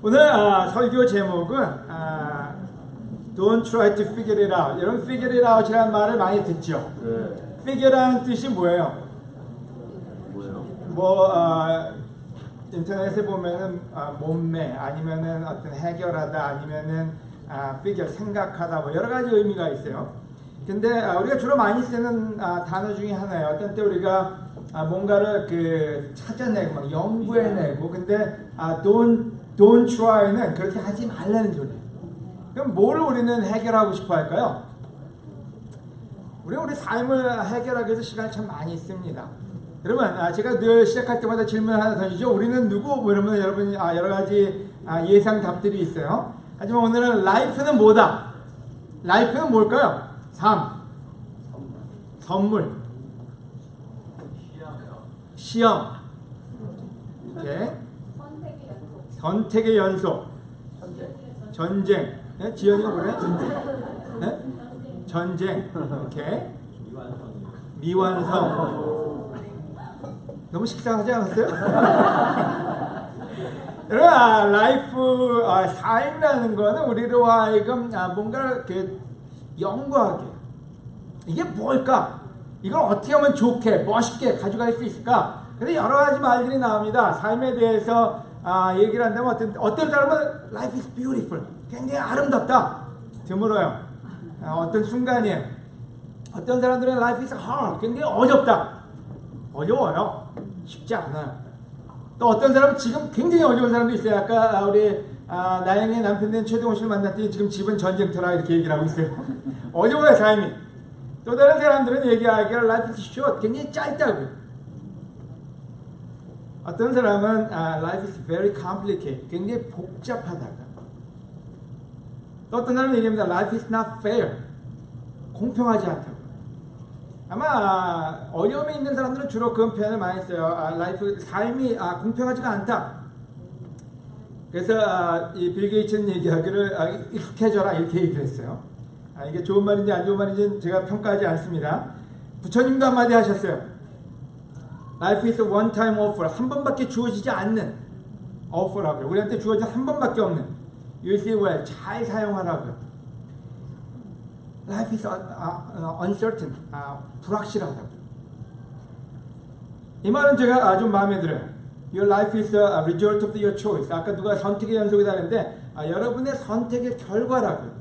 오늘 설교 제목은 Don't try to figure it out. 여러분 figure it out이라는 말을 많이 듣죠. 네. figure라는 뜻이 뭐예요? 뭐예요? 인터넷에 보면은 몸매 아니면은 어떤 해결하다 아니면은 figure 생각하다 뭐 여러 가지 의미가 있어요. 근데 우리가 주로 많이 쓰는 단어 중에 하나예요. 어떤 때 우리가 뭔가를 찾아내고 막 연구해내고 근데 don't try는 그렇게 하지 말라는 소리예요. 그럼 뭘 우리는 해결하고 싶어 할까요? 우리 삶을 해결하기 위해서 시간을 참 많이 씁니다. 여러분, 제가 늘 시작할 때마다 질문 하나 던지죠. 우리는 누구? 그러면 여러분이 여러 가지 예상 답들이 있어요. 하지만 오늘은 life는 뭐다? life는 뭘까요? 삶, 선물, 시험, 오케이. 선택의 연속, 전쟁. 네? 지연이가 뭐래? 네? 전쟁, 오케이. 미완성. 너무 식상하지 않았어요? 여러분, 라이프, 삶이라는 거는 우리로 하여금 뭔가를 연구하게. 이게 뭘까? 이걸 어떻게 하면 좋게, 멋있게 가져갈 수 있을까? 근데 여러 가지 말들이 나옵니다. 삶에 대해서 얘기를 한다면 어떤 사람은 life is beautiful. 굉장히 아름답다. 드물어요. 어떤 순간이에요. 어떤 사람들은 life is hard. 굉장히 어렵다. 어려워요. 쉽지 않아요. 또 어떤 사람은 지금 굉장히 어려운 사람도 있어요. 아까 우리 나영의 남편 된 최동호 씨를 만났더니 지금 집은 전쟁터라 이렇게 얘기를 하고 있어요. 어려워요, 삶이. 또 다른 사람들은 얘기하기를 life is short. 굉장히 짧다고요. 어떤 사람은 life is very complicated. 굉장히 복잡하다고. 또 어떤 사람은 얘기합니다. life is not fair. 공평하지 않다고. 아마 어려움에 있는 사람들은 주로 그런 표현을 많이 써요. 라이프 삶이 공평하지가 않다. 그래서 이 빌 게이츠는 얘기하기를 익숙해져라 이렇게 얘기를 했어요. 이게 좋은 말인지 안 좋은 말인지 제가 평가하지 않습니다. 부처님도 한마디 하셨어요. Life is a one-time offer. 한 번밖에 주어지지 않는 offer라고요. 우리한테 주어진 한 번밖에 없는. Use it well. 잘 사용하라고요. Life is uncertain. 불확실하다. 이 말은 제가 좀 마음에 들어요. Your life is a result of your choice. 아까 누가 선택의 연속이다 했는데 여러분의 선택의 결과라고요.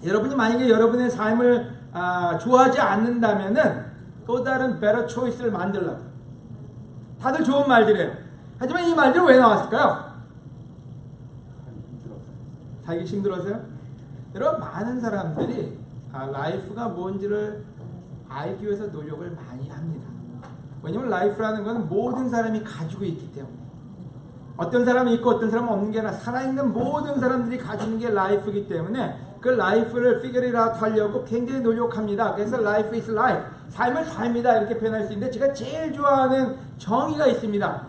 여러분이 만약에 여러분의 삶을 좋아하지 않는다면은 또 다른 better choice를 만들라고. 다들 좋은 말들이에요. 하지만 이 말들은 왜 나왔을까요? 살기 힘들어서요? 여러분 많은 사람들이 라이프가 뭔지를 알기 위해서 노력을 많이 합니다. 왜냐하면 라이프라는 것은 모든 사람이 가지고 있기 때문에 어떤 사람이 있고 어떤 사람은 없는 게 아니라 살아있는 모든 사람들이 가지는 게 라이프이기 때문에 그 라이프를 figure it out 하려고 굉장히 노력합니다. 그래서 life is life. 삶을 삶이다 이렇게 표현할 수 있는데 제가 제일 좋아하는 정의가 있습니다.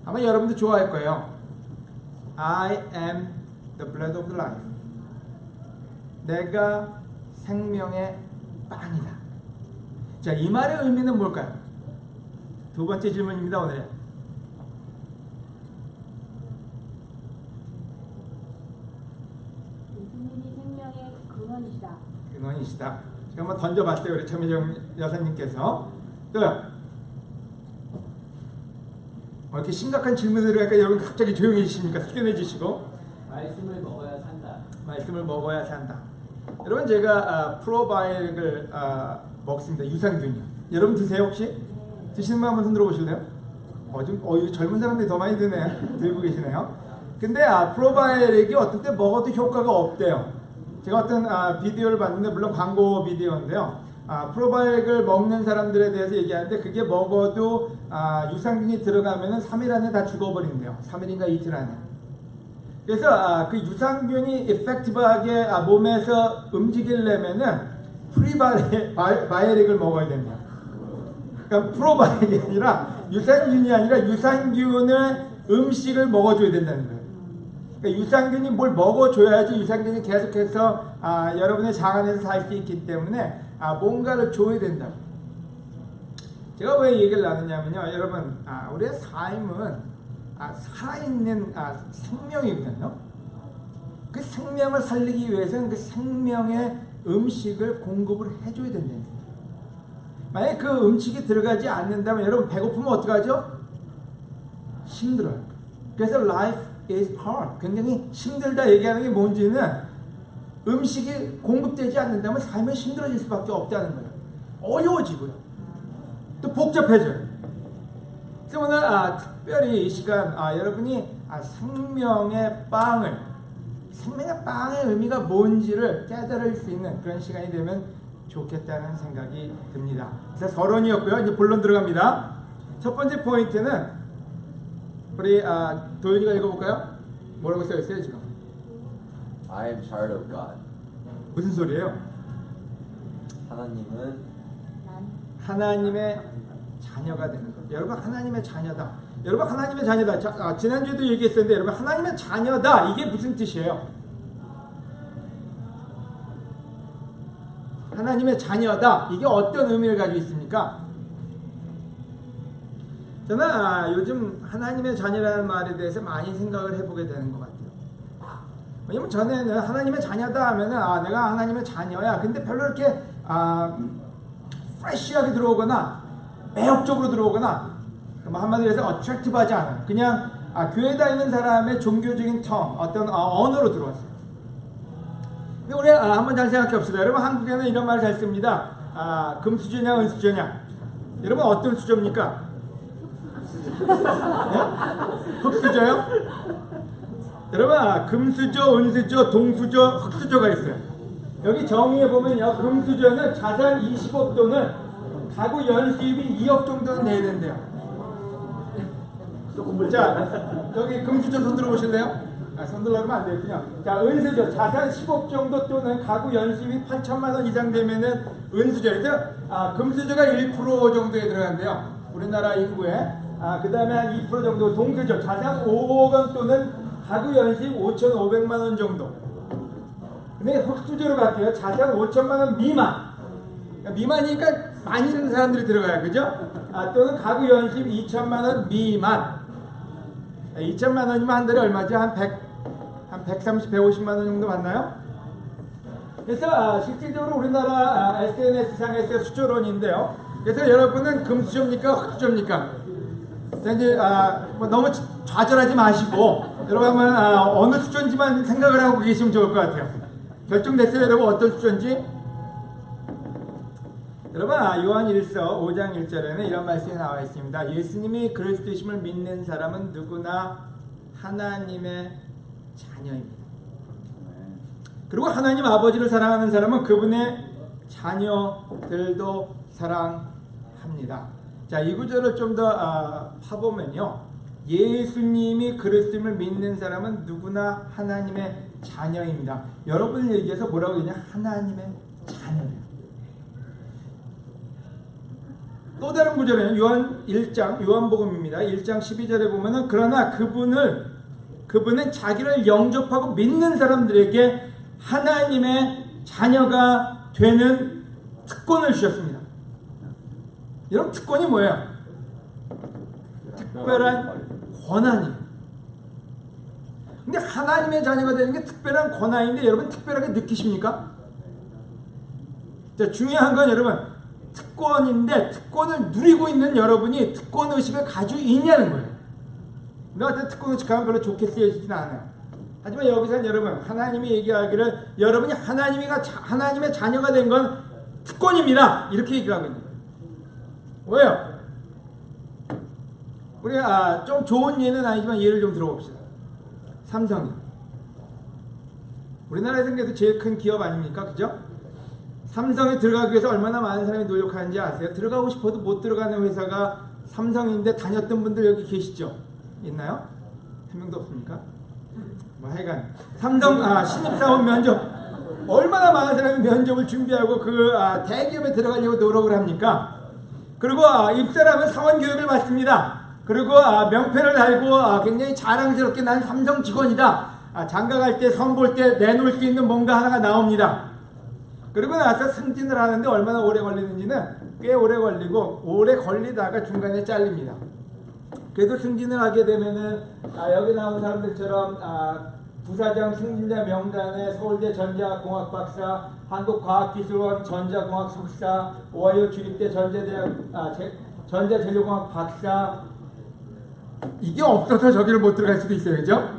아마 여러분도 좋아할 거예요. I am the bread of life. 내가 생명의 빵이다. 자, 이 말의 의미는 뭘까요? 두 번째 질문입니다, 오늘은. 예수님이 생명의 근원이시다. 근원이시다. 제가 한번 던져봤어요, 우리 최미정 여사님께서. 또요. 이렇게 심각한 질문을 하니까 여러분 갑자기 조용해지십니까? 숙연해지시고. 말씀을 먹어야 산다. 말씀을 먹어야 산다. 여러분 제가 프로바이오틱을 먹습니다. 유산균이요. 여러분 드세요 혹시? 드시는 분 한번 흔들어 보실래요? 이거 젊은 사람들이 더 많이 들고 계시네요. 근데 프로바이오틱이 어떤 때 먹어도 효과가 없대요. 제가 어떤 비디오를 봤는데 물론 광고 비디오인데요. 프로바이오틱을 먹는 사람들에 대해서 얘기하는데 그게 먹어도 유산균이 들어가면은 3일 안에 다 죽어버린대요. 3일인가 이틀 안에. 그래서 그 유산균이 이펙티브하게 몸에서 움직이려면은 프리바이오틱을 먹어야 됩니다. 그러니까 프로바이오틱이 아니라 유산균이 아니라 유산균의 음식을 먹어줘야 된다는 거예요. 그러니까 유산균이 뭘 먹어줘야지 유산균이 계속해서 여러분의 장 안에서 살 수 있기 때문에 뭔가를 줘야 된다. 제가 왜 얘기를 나누냐면요, 여러분 우리의 삶은 살아있는 생명이거든요. 그 생명을 살리기 위해서는 그 생명의 음식을 공급을 해줘야 된다는 거예요. 만약에 그 음식이 들어가지 않는다면 여러분 배고프면 어떡하죠? 힘들어요. 그래서 life is hard. 굉장히 힘들다 얘기하는 게 뭔지는 음식이 공급되지 않는다면 삶이 힘들어질 수밖에 없다는 거예요. 어려워지고요. 또 복잡해져요. 그래서 오늘 특별히 이 시간 여러분이 생명의 빵의 의미가 뭔지를 깨달을 수 있는 그런 시간이 되면 좋겠다는 생각이 듭니다. 그래서 서론이었고요. 이제 본론 들어갑니다. 첫 번째 포인트는 우리 도윤이가 읽어볼까요? 뭐라고 써있어요 지금? I am child of God. 무슨 소리예요? 하나님은 하나님의 자녀가 되는 거예요. 여러분 하나님의 자녀다. 여러분 하나님의 자녀다. 지난주에도 얘기했었는데 여러분 하나님의 자녀다. 이게 무슨 뜻이에요? 하나님의 자녀다. 이게 어떤 의미를 가지고 있습니까? 저는 요즘 하나님의 자녀라는 말에 대해서 많이 생각을 해보게 되는 것 같아요. 왜냐면 전에는 하나님의 자녀다 하면은 내가 하나님의 자녀야. 근데 별로 이렇게 프레시하게 들어오거나 매혹적으로 들어오거나 한마디로 해서 어트랙티브하지 않아요. 그냥 교회 다니는 사람의 종교적인 어떤 언어로 들어왔어요. 근데 우리 한번 잘 생각해 봅시다. 여러분 한국에는 이런 말 잘 씁니다. 금수저냐 은수저냐. 여러분 어떤 수저입니까? 네? 흑수저요? 여러분 금수저, 은수저, 동수저, 흑수저가 있어요. 여기 정의해 보면요, 금수저는 자산 20억 또는 가구 연수입이 2억 정도는 내야 된대요. 자, 여기 금수저 손 들어보실래요? 손 들어보면 안 되겠군요. 자, 은수저 자산 10억 정도 또는 가구 연수입이 8천만 원 이상 되면은 은수저. 그래서 금수저가 1% 정도에 들어간대요. 우리나라 인구에. 그 다음에 한 2% 정도 동수저 자산 5억 원 또는 가구 연수입 5,500만 원 정도. 근데 흑수저로 갈게요. 자산 5천만 원 미만. 그러니까 미만이니까 많이 있는 사람들이 들어가요. 그죠? 또는 가구 연수입 2천만 원 미만. 2천만 원이면 한 달에 얼마죠? 한 130, 150만 원 정도 받나요? 그래서 실질적으로 우리나라 SNS상에서의 수조론인데요. 그래서 여러분은 금수저입니까? 흑수저입니까? 이제 너무 좌절하지 마시고 여러분 한번 어느 수조인지만 생각을 하고 계시면 좋을 것 같아요. 결정됐어요? 여러분 어떤 수조인지? 여러분 요한 1서 5장 1절에는 이런 말씀이 나와 있습니다. 예수님이 그리스도이심을 믿는 사람은 누구나 하나님의 자녀입니다. 그리고 하나님 아버지를 사랑하는 사람은 그분의 자녀들도 사랑합니다. 자, 이 구절을 좀 더 파보면요, 예수님이 그리스도임을 믿는 사람은 누구나 하나님의 자녀입니다. 여러분을 얘기해서 뭐라고 얘기하냐? 하나님의 자녀예요. 또 다른 구절에는 요한복음입니다. 1장 12절에 보면은 그러나 그분은 자기를 영접하고 믿는 사람들에게 하나님의 자녀가 되는 특권을 주셨습니다. 여러분 특권이 뭐예요? 특별한 권한이에요. 근데 하나님의 자녀가 되는 게 특별한 권한인데 여러분 특별하게 느끼십니까? 자, 중요한 건 여러분 특권인데 특권을 누리고 있는 여러분이 특권의식을 가지고 있냐는 거예요. 나한테 특권의식하면 별로 좋게 쓰여지지는 않아요. 하지만 여기서는 여러분 하나님이 얘기하기를 여러분이 하나님의 자녀가 된 건 특권입니다. 이렇게 얘기하고 있는 거예요. 왜요? 우리가 좀 좋은 예는 아니지만 예를 좀 들어봅시다. 삼성이 우리나라에 생겨서 제일 큰 기업 아닙니까? 그죠? 삼성에 들어가기 위해서 얼마나 많은 사람이 노력하는지 아세요? 들어가고 싶어도 못 들어가는 회사가 삼성인데 다녔던 분들 여기 계시죠? 있나요? 한 명도 없습니까? 뭐 하여간 삼성 신입사원 면접 얼마나 많은 사람이 면접을 준비하고 그 대기업에 들어가려고 노력을 합니까? 그리고 입사하면 사원교육을 받습니다. 그리고 명패를 달고 굉장히 자랑스럽게 난 삼성 직원이다. 장가갈 때 선볼 때 내놓을 수 있는 뭔가 하나가 나옵니다. 그리고 나서 승진을 하는데 얼마나 오래 걸리는지는 꽤 오래 걸리고 오래 걸리다가 중간에 잘립니다. 그래도 승진을 하게 되면은 여기 나온 사람들처럼 부사장 승진자 명단에 서울대 전자공학 박사, 한국과학기술원 전자공학 석사, 오하이오 주립대 전자재료공학 박사, 이게 없어서 저기를 못 들어갈 수도 있어요, 그죠?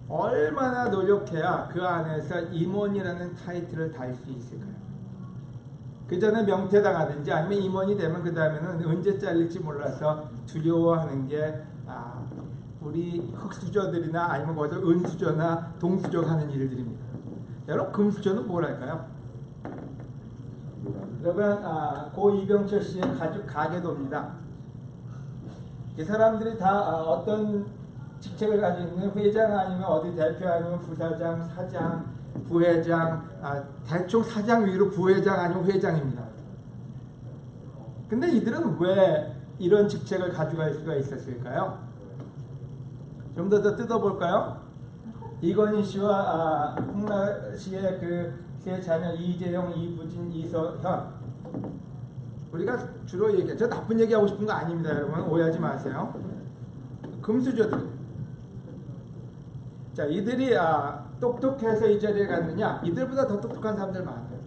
얼마나 노력해야 그 안에서 임원이라는 타이틀을 달 수 있을까요? 그 전에 명퇴당하든지 아니면 임원이 되면 그 다음에는 언제 잘릴지 몰라서 두려워하는 게 우리 흑수저들이나 아니면 거기서 은수저나 동수저가 하는 일들입니다. 여러분 금수저는 뭘 할까요? 여러분 고 이병철 씨의 가족 가계도입니다. 이 사람들이 다 어떤 직책을 가지고 있는 회장 아니면 어디 대표 아니면 부사장, 사장, 부회장, 대충 사장 위로 부회장 아니면 회장입니다. 근데 이들은 왜 이런 직책을 가져갈 수가 있었을까요? 좀 더 뜯어볼까요? 이건희 씨와 홍라 씨의 그 세 자녀 이재용, 이부진, 이서현. 우리가 주로 얘기하죠. 나쁜 얘기하고 싶은 거 아닙니다, 여러분. 오해하지 마세요. 금수저들. 자, 이들이 똑똑해서 이 자리에 갔느냐? 이들보다 더 똑똑한 사람들 많아요.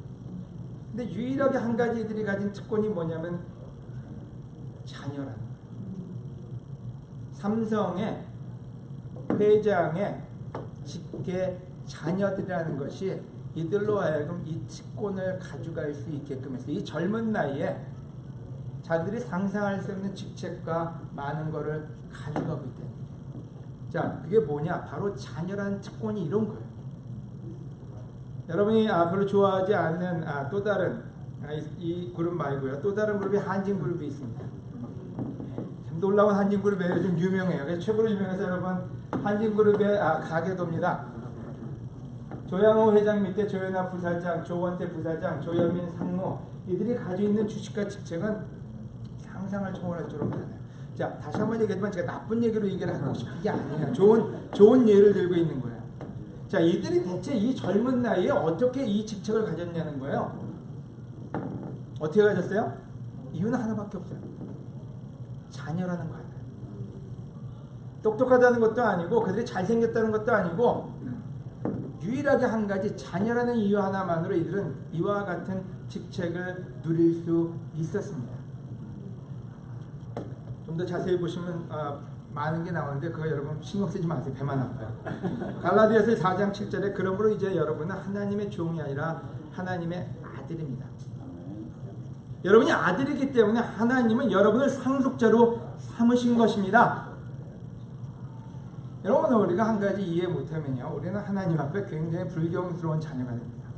근데 유일하게 한 가지 이들이 가진 특권이 뭐냐면 자녀라는 거예요. 삼성의 회장의 직계 자녀들이라는 것이 이들로 하여금 이 특권을 가져갈 수 있게끔 했어요. 이 젊은 나이에 자기들이 상상할 수 없는 직책과 많은 것을 가져가고 있다. 자, 그게 뭐냐? 바로 자녀라는 특권이 이런 거예요. 여러분이 별로 좋아하지 않는 또 다른 이 그룹 말고요. 또 다른 그룹이 한진 그룹이 있습니다. 참 놀라운 한진 그룹이 요즘 유명해요. 그래서 최고로 유명해서 여러분 한진 그룹의 가계도입니다. 조양호 회장 밑에 조현아 부사장, 조원태 부사장, 조현민 상무, 이들이 가지고 있는 주식과 직책은 상상을 초월할 줄로 많아요. 자, 다시 한번 얘기하지만 제가 나쁜 얘기로 얘기를 하고 싶은 게 아니에요. 좋은 예를 들고 있는 거예요. 자, 이들이 대체 이 젊은 나이에 어떻게 이 직책을 가졌냐는 거예요. 어떻게 가졌어요? 이유는 하나밖에 없어요. 자녀라는 거 아니에요. 똑똑하다는 것도 아니고 그들이 잘생겼다는 것도 아니고 유일하게 한 가지 자녀라는 이유 하나만으로 이들은 이와 같은 직책을 누릴 수 있었습니다. 좀 더 자세히 보시면 많은 게 나오는데 그거 여러분 신경 쓰지 마세요. 배만 아파요. 갈라디아서 4장 7절에 그러므로 이제 여러분은 하나님의 종이 아니라 하나님의 아들입니다. 여러분이 아들이기 때문에 하나님은 여러분을 상속자로 삼으신 것입니다. 여러분 우리가 한 가지 이해 못하면요, 우리는 하나님 앞에 굉장히 불경스러운 자녀가 됩니다.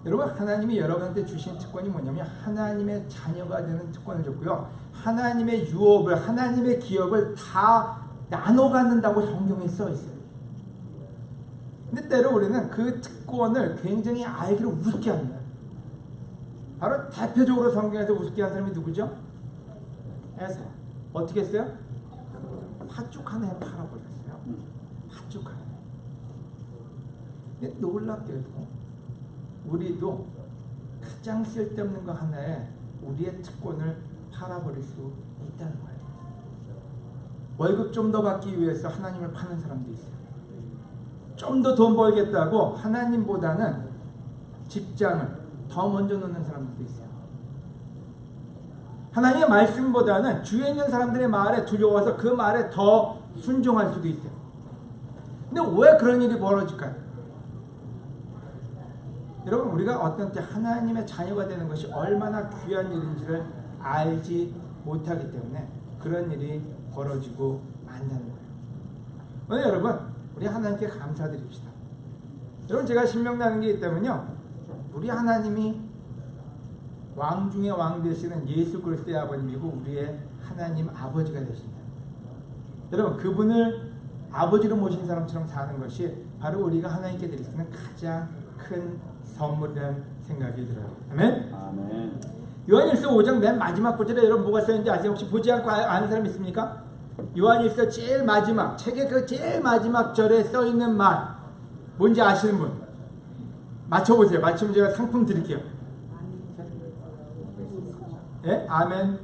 여러분 하나님이 여러분한테 주신 특권이 뭐냐면 하나님의 자녀가 되는 특권을 줬고요. 하나님의 유업을 하나님의 기업을 다 나눠 갖는다고 성경에 써 있어요. 근데 때로 우리는 그 특권을 굉장히 알기로 우습게 합니다. 바로 대표적으로 성경에서 우습게 한 사람이 누구죠? 에서. 어떻게 했어요? 팥죽 하나에 팔아버렸어요. 팥죽 하나. 근데 놀랍게도 우리도 가장 쓸데없는 거 하나에 우리의 특권을 팔아버릴 수 있다는 거예요. 월급 좀 더 받기 위해서 하나님을 파는 사람도 있어요. 좀 더 돈 벌겠다고 하나님보다는 직장을 더 먼저 놓는 사람들도 있어요. 하나님의 말씀보다는 주위에 있는 사람들의 말에 두려워서 그 말에 더 순종할 수도 있어요. 근데 왜 그런 일이 벌어질까요? 여러분 우리가 어떤 때 하나님의 자녀가 되는 것이 얼마나 귀한 일인지를 알지 못하기 때문에 그런 일이 벌어지고 만다는 거예요. 오늘 여러분 우리 하나님께 감사드립시다. 여러분 제가 신명나는 게 있다면요, 우리 하나님이 왕 중에 왕 되시는 예수 그리스도의 아버님이고 우리의 하나님 아버지가 되신다. 여러분 그분을 아버지로 모신 사람처럼 사는 것이 바로 우리가 하나님께 드릴 수 있는 가장 큰 선물이라는 생각이 들어요. 아멘? 아멘. 요한일서 5장 맨 마지막 구절에 여러분 뭐가 써있는지 아세요? 혹시 보지 않고 아는 사람 있습니까? 요한일서 제일 마지막, 책의 그 제일 마지막 절에 써있는 말 뭔지 아시는 분? 맞춰보세요. 맞추면 제가 상품 드릴게요. 예? 아멘.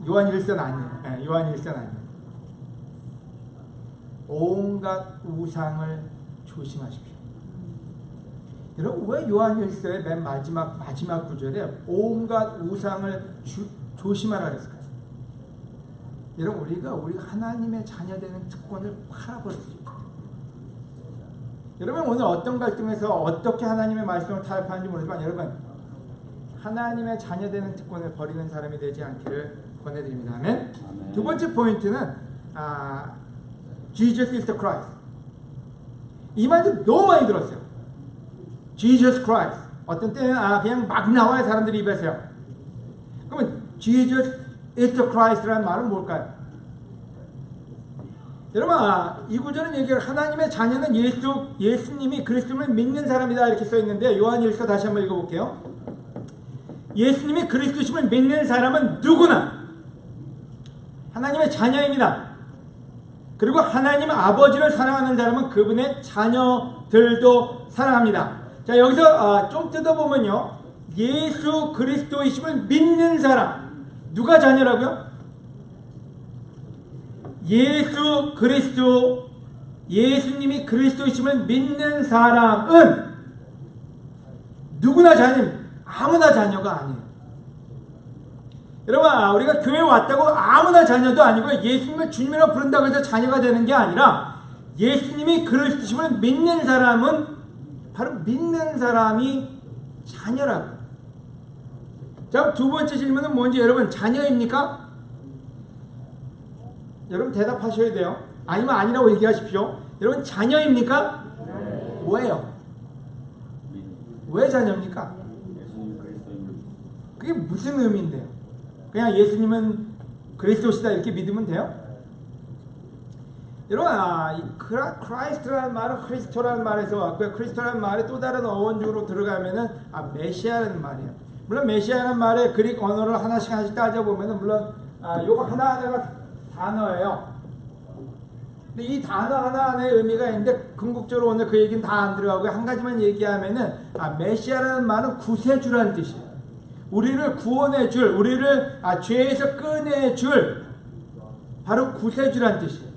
요한일서는 아니에요. 네, 요한일서는 아니에요. 온갖 우상을 조심하십시오. 여러분 왜 요한일서의 맨 마지막 구절에 온갖 우상을 조심하라 그랬을까요? 여러분 우리가 하나님의 자녀되는 특권을 팔아버렸어요. 여러분 오늘 어떤 갈등에서 어떻게 하나님의 말씀을 타협하는지 모르지만 여러분 하나님의 자녀되는 특권을 버리는 사람이 되지 않기를 권해드립니다. 아멘. 두 번째 포인트는 Jesus is the Christ. 이 말도 너무 많이 들었어요. Jesus Christ. 어떤 때는 그냥 막 나와요. 사람들이 입에서요. 그러면 Jesus is the Christ라는 말은 뭘까요? 여러분 이 구절은 얘기를 하나님의 자녀는 예수님이 그리스도를 믿는 사람이다 이렇게 써있는데 요한일서 다시 한번 읽어볼게요. 예수님이 그리스도심을 믿는 사람은 누구나 하나님의 자녀입니다. 그리고 하나님 아버지를 사랑하는 사람은 그분의 자녀들도 사랑합니다. 자 여기서 좀 뜯어보면요. 예수 그리스도이심을 믿는 사람 누가 자녀라고요? 예수 그리스도 예수님이 그리스도이심을 믿는 사람은 누구나 자녀입니다. 아무나 자녀가 아니에요. 여러분 우리가 교회 왔다고 아무나 자녀도 아니고 예수님을 주님이라고 부른다고 해서 자녀가 되는 게 아니라 예수님이 그리스도심을 믿는 사람은 바로 믿는 사람이 자녀라고요. 자, 두 번째 질문은 뭔지 여러분 자녀입니까? 여러분 대답하셔야 돼요. 아니면 아니라고 얘기하십시오. 여러분 자녀입니까? 네. 왜요? 왜 자녀입니까? 그게 무슨 의미인데요? 그냥 예수님은 그리스도시다 이렇게 믿으면 돼요? 여러분 크라이스트라는 말은 크리스토라는 말에서 왔고요. 크리스토라는 말의 또 다른 어원주로 들어가면은 메시아라는 말이에요. 물론 메시아라는 말의 그릭 언어를 하나씩 따져보면은 물론 요거 하나하나가 단어예요. 근데 이 단어 하나하나의 의미가 있는데 궁극적으로 오늘 그 얘기는 다 안 들어가고 한 가지만 얘기하면은 메시아라는 말은 구세주라는 뜻이에요. 우리를 구원해줄, 우리를 죄에서 꺼내줄 바로 구세주라는 뜻이에요.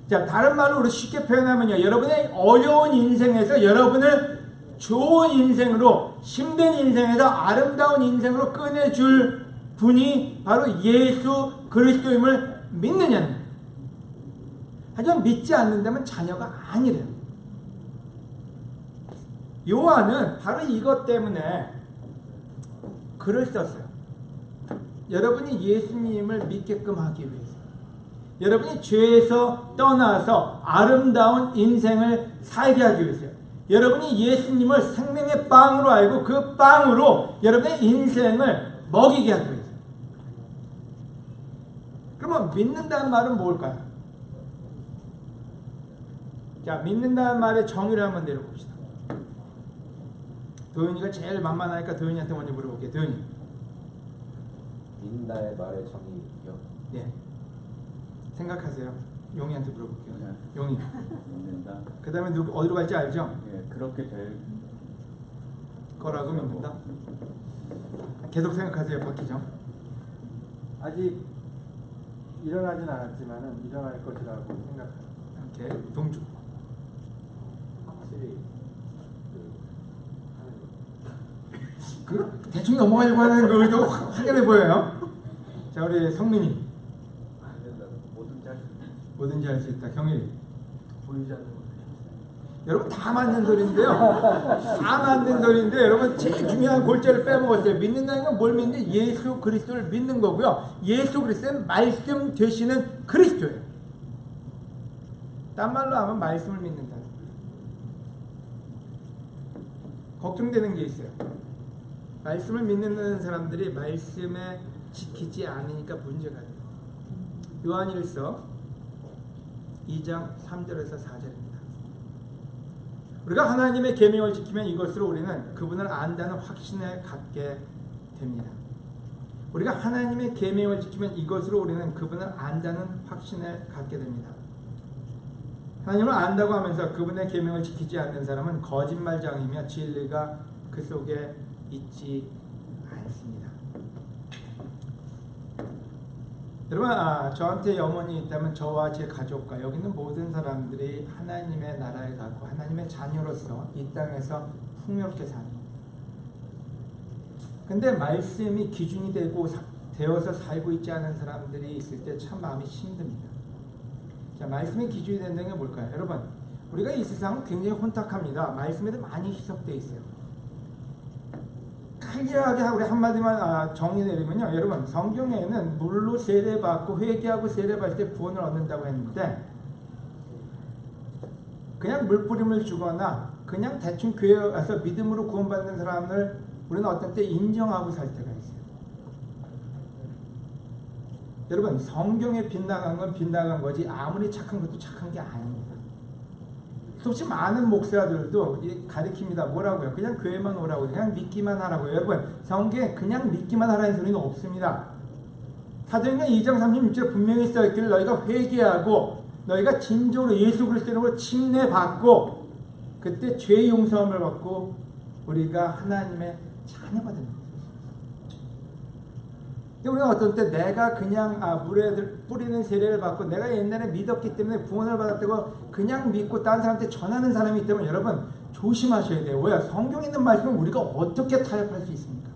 자, 다른 말로 우리 쉽게 표현하면요, 여러분의 어려운 인생에서 여러분을 좋은 인생으로, 힘든 인생에서 아름다운 인생으로 꺼내줄 분이 바로 예수 그리스도임을 믿느냐는. 하지만 믿지 않는다면 자녀가 아니래요. 요한은 바로 이것 때문에 글을 썼어요. 여러분이 예수님을 믿게끔 하기 위해서, 여러분이 죄에서 떠나서 아름다운 인생을 살게 하기 위해서요. 여러분이 예수님을 생명의 빵으로 알고 그 빵으로 여러분의 인생을 먹이게 하기 위해서. 그러면 믿는다는 말은 뭘까요? 자, 믿는다는 말의 정의를 한번 내려봅시다. 도윤이가 제일 만만하니까 도윤이한테 먼저 물어볼게요. 도윤이. 믿는다의 말의 정의요? 네. 생각하세요. 용이한테 물어볼게요. 네. 용이. 믿는다. 그 다음에 어디로 갈지 알죠? 예, 그렇게 될 거라고 믿는다. 계속 생각하세요. 박기정. 아직 일어나진 않았지만은 일어날 것이라고 생각합니다. 오케이. 동주. 확실히 그 대충 넘어가려고 하는 그 의도 확연해 보여요. 자, 우리 성민이. 뭐든지 할 수 있다. 경일이. 보이지 않는 것. 여러분 다 맞는 소리인데요. 다 맞는 소리인데 여러분 제일 중요한 골자를 빼먹었어요. 믿는다는 건 뭘 믿는지 예수 그리스도를 믿는 거고요. 예수 그리스도는 말씀 되시는 그리스도예요. 딴 말로 하면 말씀을 믿는다. 걱정되는 게 있어요. 말씀을 믿는 사람들이 말씀에 지키지 않으니까 문제가 돼요. 요한일서 2장 3절에서 4절입니다. 우리가 하나님의 계명을 지키면 이것으로 우리는 그분을 안다는 확신을 갖게 됩니다. 우리가 하나님의 계명을 지키면 이것으로 우리는 그분을 안다는 확신을 갖게 됩니다. 하나님을 안다고 하면서 그분의 계명을 지키지 않는 사람은 거짓말장이며 진리가 그 속에 있지 않습니다. 여러분, 저한테 어머니 있다면 저와 제 가족과 여기 있는 모든 사람들이 하나님의 나라에 가고 하나님의 자녀로서 이 땅에서 풍요롭게 사는 겁니다. 근데 말씀이 기준이 되어서 살고 있지 않은 사람들이 있을 때 참 마음이 힘듭니다. 자, 말씀이 기준이 된다는 게 뭘까요? 여러분, 우리가 이 세상은 굉장히 혼탁합니다. 말씀에도 많이 희석되어 있어요. 클리어하게 우리 한마디만 정의 내리면요, 여러분, 성경에는 물로 세례받고 회개하고 세례받을 때 구원을 얻는다고 했는데, 그냥 물뿌림을 주거나 그냥 대충 교회 와서 믿음으로 구원받는 사람을 우리는 어떤 때 인정하고 살 때가 있어요. 여러분, 성경에 빗나간 건 빗나간 거지 아무리 착한 것도 착한 게 아닙니다. 수없이 많은 목사들도 가르칩니다. 뭐라고요? 그냥 교회만 오라고, 그냥 믿기만 하라고요. 여러분, 성경에 그냥 믿기만 하라는 소리는 없습니다. 사도행전 2장 36절에 분명히 써있기를 너희가 회개하고 너희가 진정으로 예수 그리스도로 침례받고 그때 죄 용서함을 받고 우리가 하나님의 자녀가 됩니다. 우리가 어떤 때 내가 그냥 물에 뿌리는 세례를 받고 내가 옛날에 믿었기 때문에 구원을 받았다고 그냥 믿고 다른 사람한테 전하는 사람이 있다면 여러분 조심하셔야 돼요. 왜요? 성경에 있는 말씀을 우리가 어떻게 타협할 수 있습니까?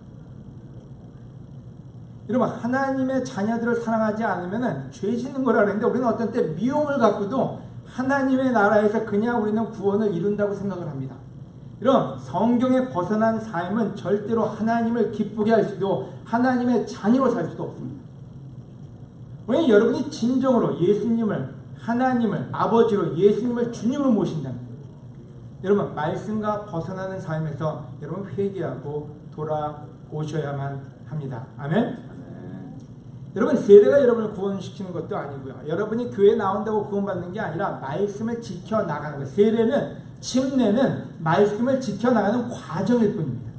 여러분, 하나님의 자녀들을 사랑하지 않으면 죄 짓는 거라 그랬는데 우리는 어떤 때 미움을 갖고도 하나님의 나라에서 그냥 우리는 구원을 이룬다고 생각을 합니다. 여러분, 성경에 벗어난 삶은 절대로 하나님을 기쁘게 할 수도 하나님의 자녀로 살 수도 없습니다. 왜냐하면 여러분이 진정으로 예수님을, 하나님을 아버지로, 예수님을 주님으로 모신다면 여러분, 말씀과 벗어나는 삶에서 여러분 회개하고 돌아오셔야만 합니다. 아멘? 여러분, 세례가 여러분을 구원시키는 것도 아니고요. 여러분이 교회에 나온다고 구원받는 게 아니라 말씀을 지켜나가는 거예요. 세례는, 침례는 말씀을 지켜나가는 과정일 뿐입니다.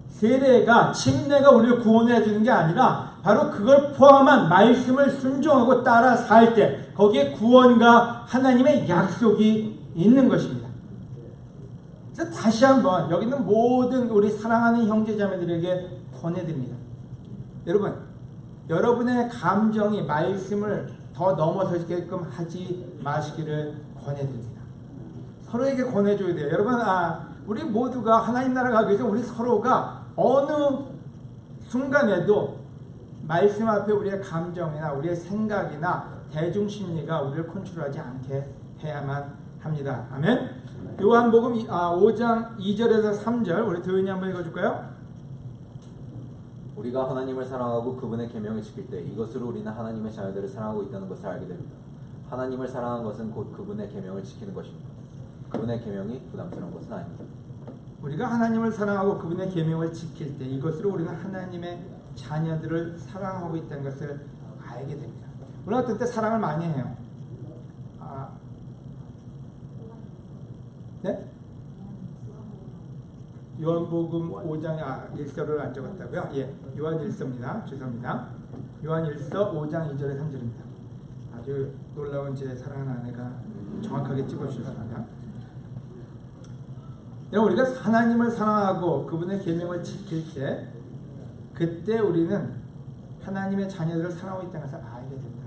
세례가, 침례가 우리를 구원해 주는 게 아니라 바로 그걸 포함한 말씀을 순종하고 따라 살 때 거기에 구원과 하나님의 약속이 있는 것입니다. 그래서 다시 한번 여기 있는 모든 우리 사랑하는 형제자매들에게 권해드립니다. 여러분, 여러분의 감정이 말씀을 더 넘어서게끔 하지 마시기를 권해드립니다. 서로에게 권해줘야 돼요. 여러분, 우리 모두가 하나님 나라 가기 위해서 우리 서로가 어느 순간에도 말씀 앞에 우리의 감정이나 우리의 생각이나 대중심리가 우리를 컨트롤하지 않게 해야만 합니다. 아멘? 요한복음 5장 2절에서 3절 우리 도윤이 한번 읽어줄까요? 우리가 하나님을 사랑하고 그분의 계명을 지킬 때 이것으로 우리는 하나님의 자녀들을 사랑하고 있다는 것을 알게 됩니다. 하나님을 사랑하는 것은 곧 그분의 계명을 지키는 것입니다. 그분의 계명이 부담스러운 것은 아닙니다. 우리가 하나님을 사랑하고 그분의 계명을 지킬 때 이것으로 우리는 하나님의 자녀들을 사랑하고 있다는 것을 알게 됩니다. 우리는 어떤 때 사랑을 많이 해요. 네? 요한복음 5장 1절을 안 적었다고요? 예, 요한 1서입니다. 죄송합니다. 요한 1서 5장 2절에 3절입니다. 아주 놀라운 제 사랑하는 아내가 정확하게 찍어주셨습니다. 여러분, 우리가 하나님을 사랑하고 그분의 계명을 지킬 때 그때 우리는 하나님의 자녀들을 사랑하고 있다는 것을 알게 된다.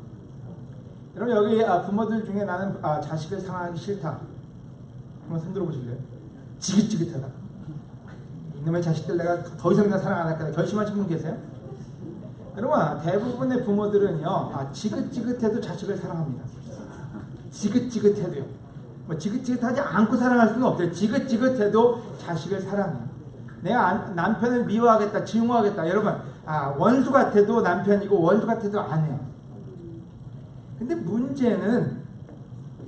여러분, 여기 부모들 중에 나는 자식을 사랑하기 싫다. 한번 손 들어보실래요? 지긋지긋하다. 이놈의 자식들 내가 더 이상 사랑 안 할 거다. 결심하신 분 계세요? 여러분, 대부분의 부모들은요, 지긋지긋해도 자식을 사랑합니다. 지긋지긋해도요. 뭐 지긋지긋하지 않고 사랑할 수는 없어요. 지긋지긋해도 자식을 사랑해요. 내가 남편을 미워하겠다, 증오하겠다. 여러분, 원수 같아도 남편이고 원수 같아도 아내예요. 근데 문제는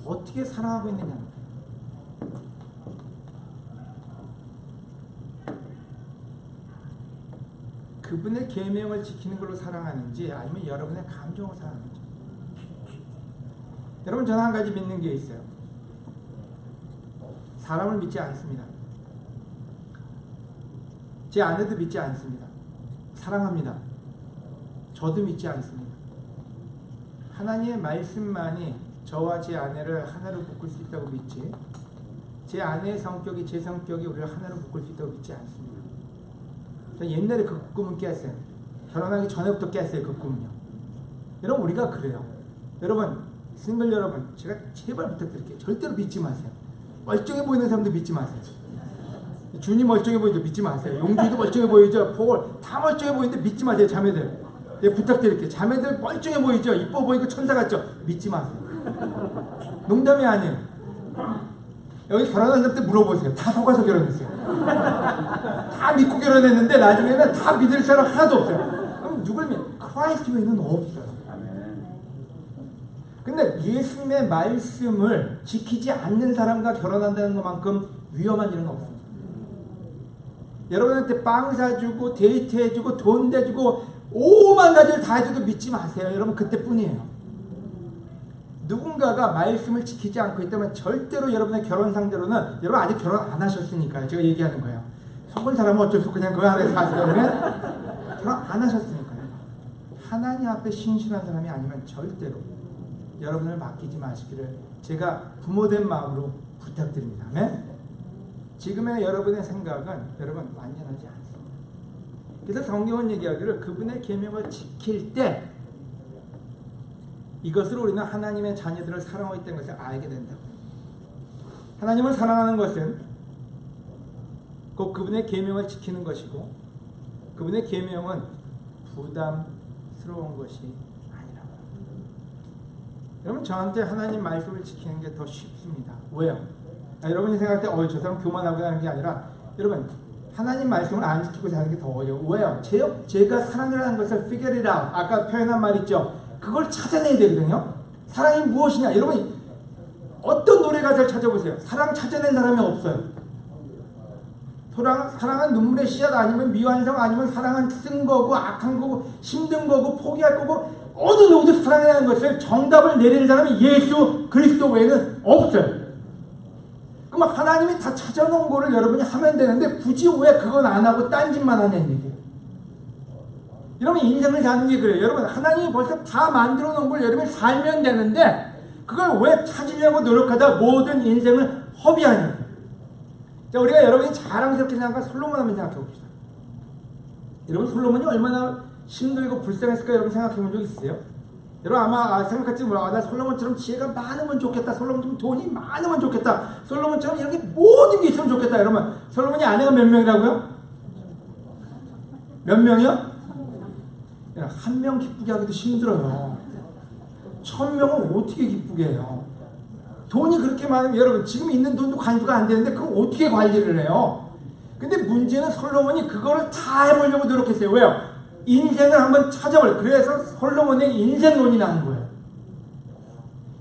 어떻게 사랑하고 있느냐. 그분의 계명을 지키는 걸로 사랑하는지 아니면 여러분의 감정을 사랑하는지. 여러분, 저는 한 가지 믿는 게 있어요. 사람을 믿지 않습니다. 제 아내도 믿지 않습니다. 사랑합니다. 저도 믿지 않습니다. 하나님의 말씀만이 저와 제 아내를 하나로 묶을 수 있다고 믿지, 제 아내의 성격이 제 성격이 우리를 하나로 묶을 수 있다고 믿지 않습니다. 저 옛날에 그 꿈을 깼어요. 결혼하기 전에부터 깼어요. 그 꿈은요. 여러분 우리가 그래요. 여러분 싱글 여러분 제가 제발 부탁드릴게요. 절대로 믿지 마세요. 멀쩡해 보이는 사람도 믿지 마세요. 준이 멀쩡해 보이죠? 믿지 마세요. 용주이도 멀쩡해 보이죠? 폴 다 멀쩡해 보이는데 믿지 마세요. 자매들. 예, 부탁드릴게요. 자매들 멀쩡해 보이죠? 이뻐 보이고 천사 같죠? 믿지 마세요. 농담이 아니에요. 여기 결혼한 사람한테 물어보세요. 다 속아서 결혼했어요. 다 믿고 결혼했는데 나중에는 다 믿을 사람 하나도 없어요. 그럼 누굴 믿? 크라이스트 외에는 없어요. 아멘. 근데 예수님의 말씀을 지키지 않는 사람과 결혼한다는 것만큼 위험한 일은 없습니다. 여러분한테 빵 사주고 데이트해주고 돈 대주고 오만 가지를 다 해줘도 믿지 마세요. 여러분 그때뿐이에요. 누군가가 말씀을 지키지 않고 있다면 절대로 여러분의 결혼 상대로는 여러분 아직 결혼 안 하셨으니까요. 제가 얘기하는 거예요. 속은 사람은 어쩔 수 없고 그냥 그 안에 사세요. 결혼 안 하셨으니까요. 하나님 앞에 신실한 사람이 아니면 절대로 여러분을 맡기지 마시기를 제가 부모된 마음으로 부탁드립니다. 아멘? 지금의 여러분의 생각은 여러분 완전하지 않습니다. 그래서 성경은 얘기하기를 그분의 계명을 지킬 때 이것으로 우리는 하나님의 자녀들을 사랑하고 있다는 것을 알게 된다고. 하나님을 사랑하는 것은 곧 그분의 계명을 지키는 것이고 그분의 계명은 부담스러운 것이 아니라고. 여러분 저한테 하나님 말씀을 지키는 게 더 쉽습니다. 왜요? 여러분이 생각할 때 저 사람 교만하고 하는 게 아니라 여러분 하나님 말씀을 안 지키고 사는 게 더 어려워요. 왜요? 제가 사랑을 하는 것을 figure it out. 아까 표현한 말 있죠? 그걸 찾아내야 되거든요. 사랑이 무엇이냐? 여러분 어떤 노래 가사를 찾아보세요. 사랑 찾아낸 사람이 없어요. 사랑은 눈물의 씨앗 아니면 미완성 아니면 사랑은 쓴 거고 악한 거고 힘든 거고 포기할 거고 어느 누구도 사랑이라는 것을 정답을 내리는 사람이 예수 그리스도 외에는 없어요. 그럼 하나님이 다 찾아놓은 거를 여러분이 하면 되는데 굳이 왜 그건 안 하고 딴 짓만 하냐는 얘기예요. 여러분 인생을 사는 게 그래요. 여러분 하나님이 벌써 다 만들어 놓은 걸 여러분이 살면 되는데 그걸 왜 찾으려고 노력하다 모든 인생을 허비하냐고. 자, 우리가 여러분이 자랑스럽게 생각한 솔로몬 한번 생각해 봅시다. 여러분 솔로몬이 얼마나 힘들고 불쌍했을까 여러분 생각해 본 적 있으세요? 여러분 아마 생각할지 몰라. 나 솔로몬처럼 지혜가 많으면 좋겠다. 솔로몬처럼 돈이 많으면 좋겠다. 솔로몬처럼 이렇게 모든 게 있으면 좋겠다. 여러분 솔로몬이 아내가 몇 명이라고요? 몇 명이요? 한 명 기쁘게 하기도 힘들어요. 1000명은 어떻게 기쁘게 해요? 돈이 그렇게 많으면 여러분 지금 있는 돈도 관리가 안 되는데 그걸 어떻게 관리를 해요? 근데 문제는 솔로몬이 그거를 다 해보려고 노력했어요. 왜요? 인생을 한번 찾아볼. 그래서 솔로몬의 인생론이 나온 거예요.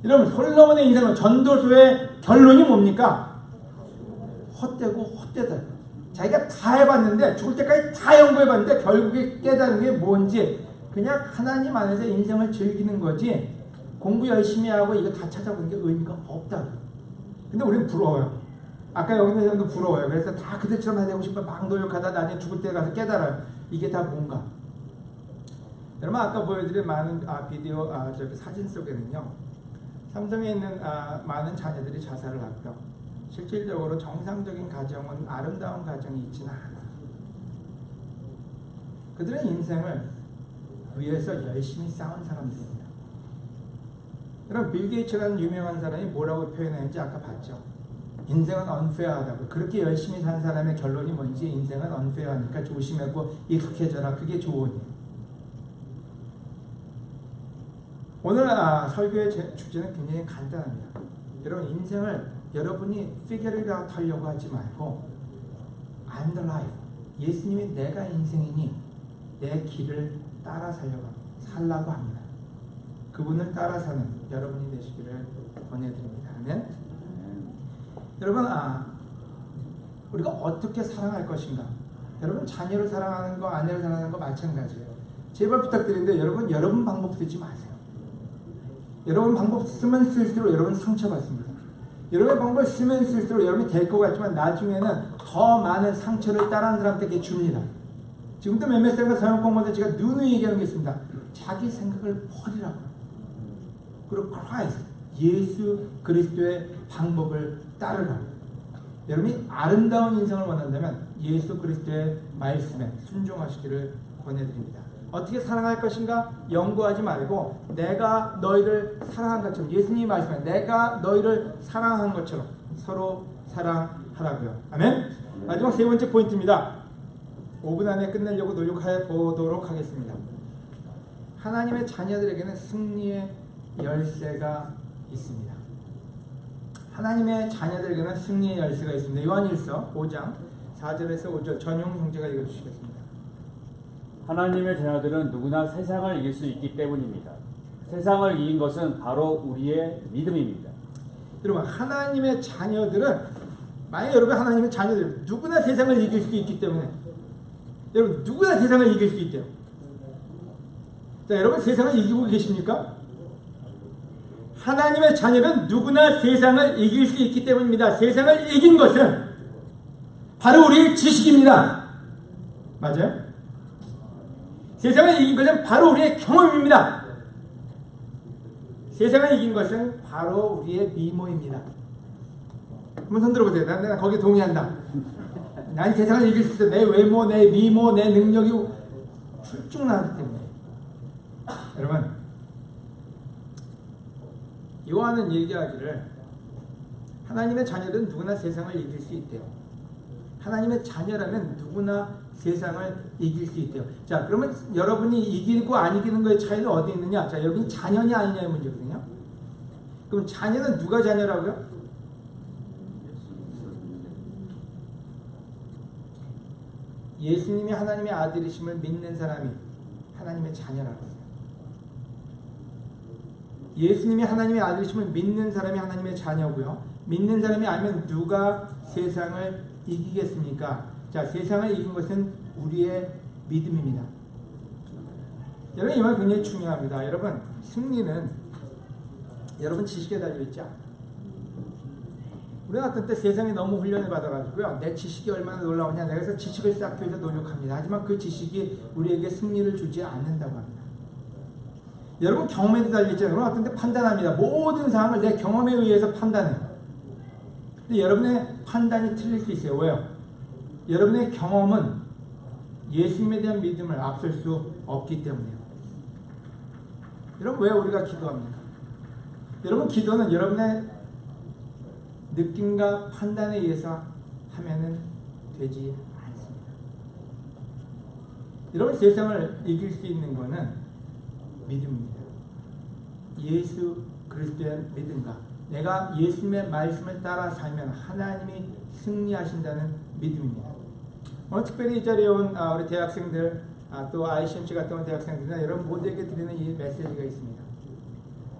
여러분 솔로몬의 인생론 전도서의 결론이 뭡니까? 헛되고 헛되다. 자기가 다 해봤는데 죽을 때까지 다 연구해봤는데 결국에 깨달은 게 뭔지 그냥 하나님 안에서 인생을 즐기는 거지 공부 열심히 하고 이거 다 찾아보는 게 의미가 없다. 근데 우리는 부러워요. 아까 여기 있는 사람도 부러워요. 그래서 다 그들처럼 하고 싶어 막 노력하다 나중에 죽을 때 가서 깨달아요. 이게 다 뭔가. 여러분 아까 보여드린 많은 비디오 저기 사진 속에는요. 삼성에 있는 많은 자녀들이 자살을 하고요. 실질적으로 정상적인 가정은 아름다운 가정이 있지는 않아. 그들의 인생을 위해서 열심히 싸운 사람들입니다. 여러분 빌 게이츠라는 유명한 사람이 뭐라고 표현했는지 아까 봤죠. 인생은 unfair하다고. 그렇게 열심히 산 사람의 결론이 뭔지 인생은 unfair하니까 조심하고 익숙해져라. 그게 조언이에요. 오늘 설교의 주제는 굉장히 간단합니다. 여러분 인생을 여러분이 figure it out 하려고 하지 말고 I'm the life. 예수님이 내가 인생이니 내 길을 따라 살라고 합니다. 그분을 따라 사는 여러분이 되시기를 권해드립니다. 아멘. 여러분 우리가 어떻게 사랑할 것인가? 여러분 자녀를 사랑하는 거 아내를 사랑하는 거 마찬가지예요. 제발 부탁드리는데 여러분 방법 쓰지 마세요. 여러분 방법 쓰면 쓸수록 여러분 상처받습니다. 여러분의 방법을 쓰면 쓸수록 여러분이 될 것 같지만 나중에는 더 많은 상처를 다른 사람들에게 줍니다. 지금도 몇몇 사람과 사역 공부할 때 제가 누누이 얘기하는 게 있습니다. 자기 생각을 버리라고. 그리고 크라이스트, 예수 그리스도의 방법을 따르라고. 여러분이 아름다운 인생을 원한다면 예수 그리스도의 말씀에 순종하시기를 권해드립니다. 어떻게 사랑할 것인가 연구하지 말고 내가 너희를 사랑한 것처럼 예수님이 말씀하신 내가 너희를 사랑한 것처럼 서로 사랑하라고요. 아멘. 마지막 세 번째 포인트입니다. 5분 안에 끝내려고 노력해 보도록 하겠습니다. 하나님의 자녀들에게는 승리의 열쇠가 있습니다. 하나님의 자녀들에게는 승리의 열쇠가 있습니다. 요한일서 5장 4절에서 5절 전용 형제가 읽어주시겠습니다. 하나님의 자녀들은 누구나 세상을 이길 수 있기 때문입니다. 세상을 이긴 것은 바로 우리의 믿음입니다. 여러분, 하나님의 자녀들은 만약 여러분 하나님의 자녀들 누구나 세상을 이길 수 있기 때문에 여러분 누구나 세상을 이길 수 있대요. 자, 여러분 세상을 이기고 계십니까? 하나님의 자녀는 누구나 세상을 이길 수 있기 때문입니다. 세상을 이긴 것은 바로 우리의 지식입니다. 맞아요? 세상을 이긴 것은 바로 우리의 경험입니다. 세상을 이긴 것은 바로 우리의 미모입니다. 한번 손 들어보세요. 난 거기에 동의한다. 난 세상을 이길 수 있어. 내 외모, 내 미모, 내 능력이 출중나기 때문에. 여러분, 요한은 얘기하기를 하나님의 자녀들은 누구나 세상을 이길 수 있대요. 하나님의 자녀라면 누구나 세상을 이길 수 있대요. 자, 그러면 여러분이 이기고 안 이기는 거의 차이는 어디 있느냐? 자, 여러분이 자녀냐 아니냐의 문제거든요. 그럼 자녀는 누가 자녀라고요? 예수님이 하나님의 아들이심을 믿는 사람이 하나님의 자녀라고 해요. 예수님이 하나님의 아들이심을 믿는 사람이 하나님의 자녀고요. 믿는 사람이 아니면 누가 세상을 이기겠습니까? 자, 세상을 이긴 것은 우리의 믿음입니다. 여러분, 이 말 굉장히 중요합니다. 여러분, 승리는 여러분 지식에 달려있죠. 우리가 어떤 때 세상에 너무 훈련을 받아가지고요, 내 지식이 얼마나 놀라우냐, 내가 그래서 지식을 쌓기 위해서 노력합니다. 하지만 그 지식이 우리에게 승리를 주지 않는다고 합니다. 여러분 경험에도 달려있잖아요. 여러분 어떤 때 판단합니다. 모든 상황을 내 경험에 의해서 판단해요. 근데 여러분의 판단이 틀릴 수 있어요. 왜요? 여러분의 경험은 예수님에 대한 믿음을 앞설 수 없기 때문이에요. 여러분, 왜 우리가 기도합니까? 여러분, 기도는 여러분의 느낌과 판단에 의해서 하면은 되지 않습니다. 여러분, 세상을 이길 수 있는 것은 믿음입니다. 예수 그리스도의 믿음과 내가 예수님의 말씀을 따라 살면 하나님이 승리하신다는 믿음입니다. 오늘 특별히 이 자리에 온 우리 대학생들, 또 ICMC 갔다 온 대학생들이나 여러분 모두에게 드리는 이 메시지가 있습니다.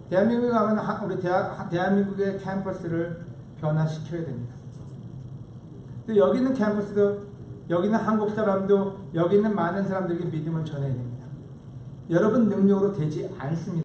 대한민국에 가면 우리 대한민국의 캠퍼스를 변화시켜야 됩니다. 또 여기 있는 캠퍼스도, 여기 있는 한국 사람도, 여기 있는 많은 사람들에게 믿음을 전해야 됩니다. 여러분 능력으로 되지 않습니다.